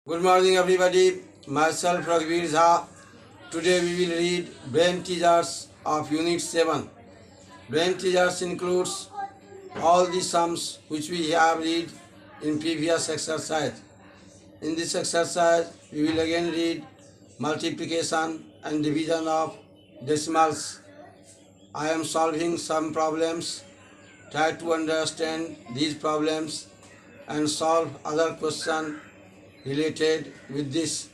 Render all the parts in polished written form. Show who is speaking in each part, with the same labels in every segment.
Speaker 1: Good morning everybody, myself Raghveer Jha. Today we will read Brain Teasers of Unit 7. Brain Teasers includes all the sums which we have read in previous exercise. In this exercise we will again read multiplication and division of decimals. I am solving some problems. Try to understand these problems and solve other questions related with this.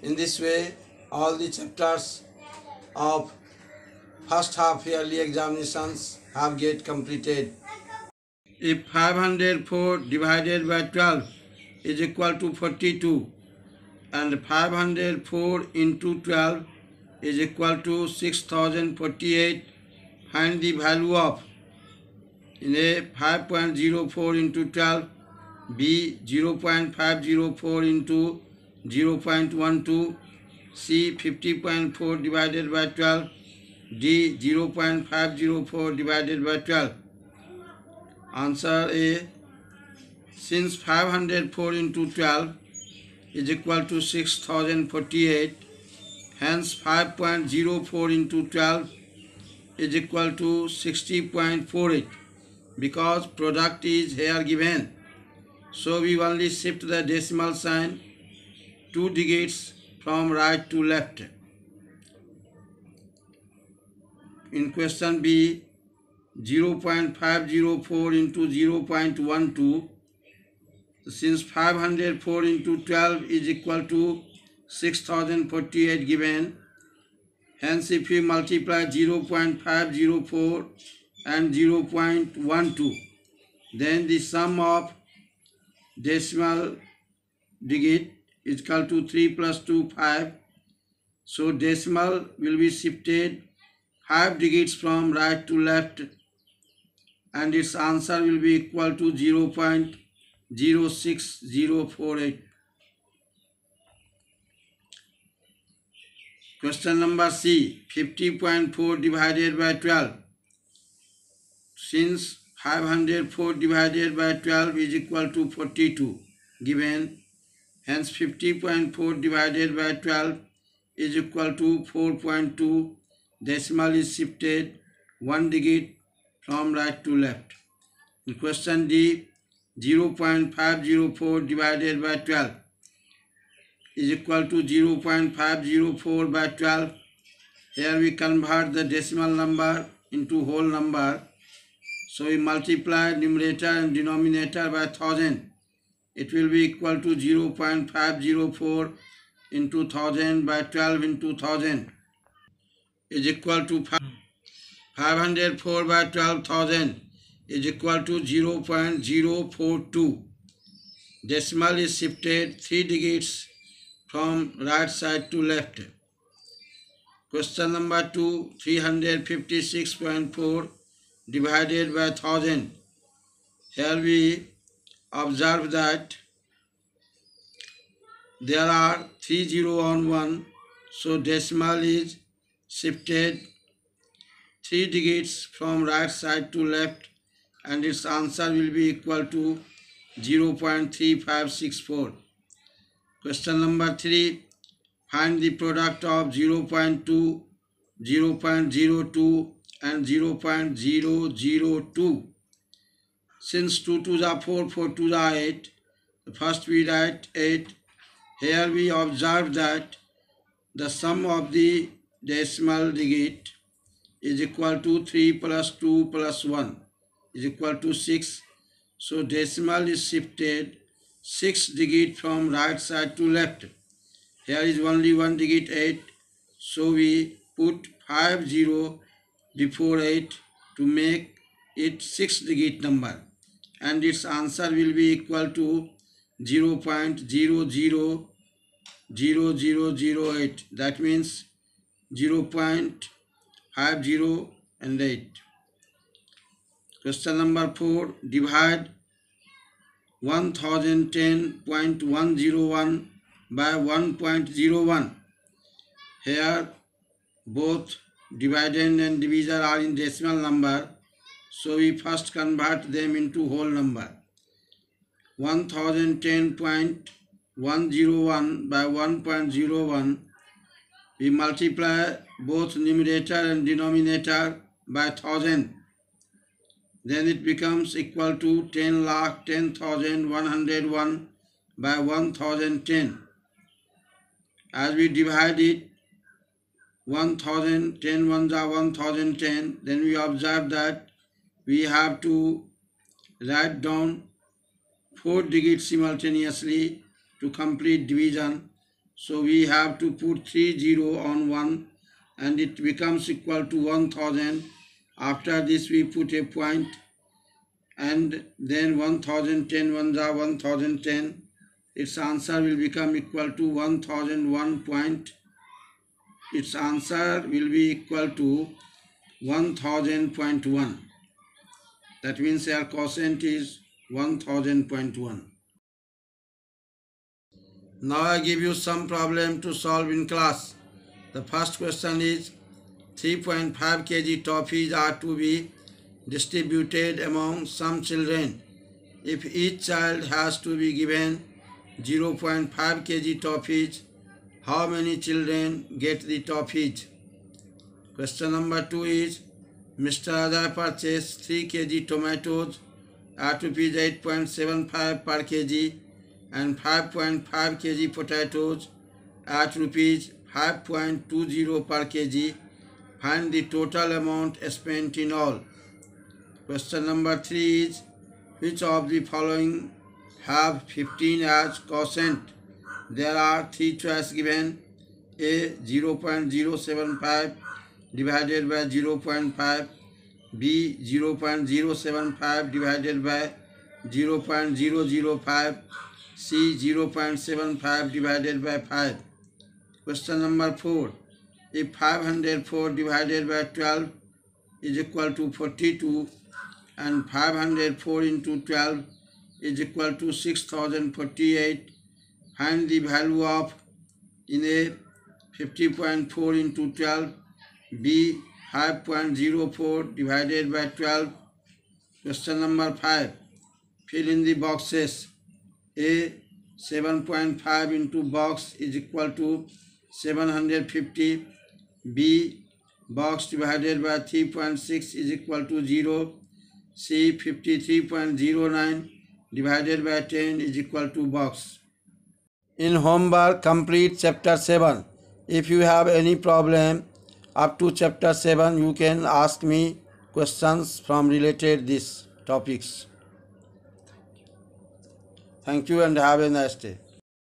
Speaker 1: In this way, all the chapters of first half yearly examinations have get completed. If 504 divided by 12 is equal to 42 and 504 into 12 is equal to 6048, find the value of in A 5.04 into 12, B 0.504 into 0.12, C 50.4 divided by 12, D 0.504 divided by 12. Answer A. Since 504 into 12 is equal to 6048, hence 5.04 into 12 is equal to 60.48 because product is here given. So we only shift the decimal sign 2 digits from right to left. In question B, 0.504 into 0.12, since 504 into 12 is equal to 6048 given, hence if we multiply 0.504 and 0.12, then the sum of decimal digit is equal to 3 plus 2, 5. So decimal will be shifted 5 digits from right to left and its answer will be equal to 0.06048. Question number C, 50.4 divided by 12. Since 504 divided by 12 is equal to 42 given, hence 50.4 divided by 12 is equal to 4.2. Decimal is shifted 1 digit from right to left. In question D, 0.504 divided by 12 is equal to 0.504 by 12. Here we convert the decimal number into whole number. So we multiply numerator and denominator by 1000. It will be equal to 0.504 into 1000 by 12 into 1000 is equal to 504 by 12,000 is equal to 0.042. Decimal is shifted 3 digits from right side to left. Question number 2, 356.4 divided by 1000. Here we observe that there are 3 0 on 1, so decimal is shifted 3 digits from right side to left and its answer will be equal to 0.3564. Question number 3, find the product of 0.2, 0.02 and 0.002. Since 2 2s are 4, 4 2s are 8, first we write 8. Here we observe that the sum of the decimal digit is equal to 3 plus 2 plus 1 is equal to 6. So decimal is shifted 6 digit from right side to left. Here is only 1 digit 8. So we put 50 before 8 to make it 6 digit number. And its answer will be equal to 0.000008. That means 0.50 and 8. Question number 4, divide 1010.101 by 1.01. Here both dividend and divisor are in decimal number, so we first convert them into whole number. 1010.101 101 by 1.01. We multiply both numerator and denominator by 1000. Then it becomes equal to 10,10,101 by 1010. As we divide it, 1000, 10 ones are 1010, then we observe that we have to write down 4 digits simultaneously to complete division. So we have to put 30 on 1 and it becomes equal to 1000. After this we put a point and then 1010 ones are 1010. Its answer will become equal to 1001 point. Its answer will be equal to 1000.1. That means our quotient is 1000.1. Now I give you some problem to solve in class. The first question is 3.5 kg toffees are to be distributed among some children. If each child has to be given 0.5 kg toffees, how many children get the toffees? Question number 2 is Mr. Ajay purchased 3 kg tomatoes at rupees 8.75 per kg and 5.5 kg potatoes at rupees 5.20 per kg. Find the total amount spent in all. Question number 3 is which of the following have 15 as quotient? There are 3 choices given. A 0.075 divided by 0.5, B 0.075 divided by 0.005, C 0.75 divided by 5. Question number 4. If 504 divided by 12 is equal to 42 and 504 into 12 is equal to 6048, find the value of in A 50.4 into 12, B 5.04 divided by 12. Question number 5. Fill in the boxes. A 7.5 into box is equal to 750. B box divided by 3.6 is equal to 0. C 53.09 divided by 10 is equal to box. In homework, complete chapter 7. If you have any problem up to chapter 7, you can ask me questions from related these topics. Thank you and have a nice day.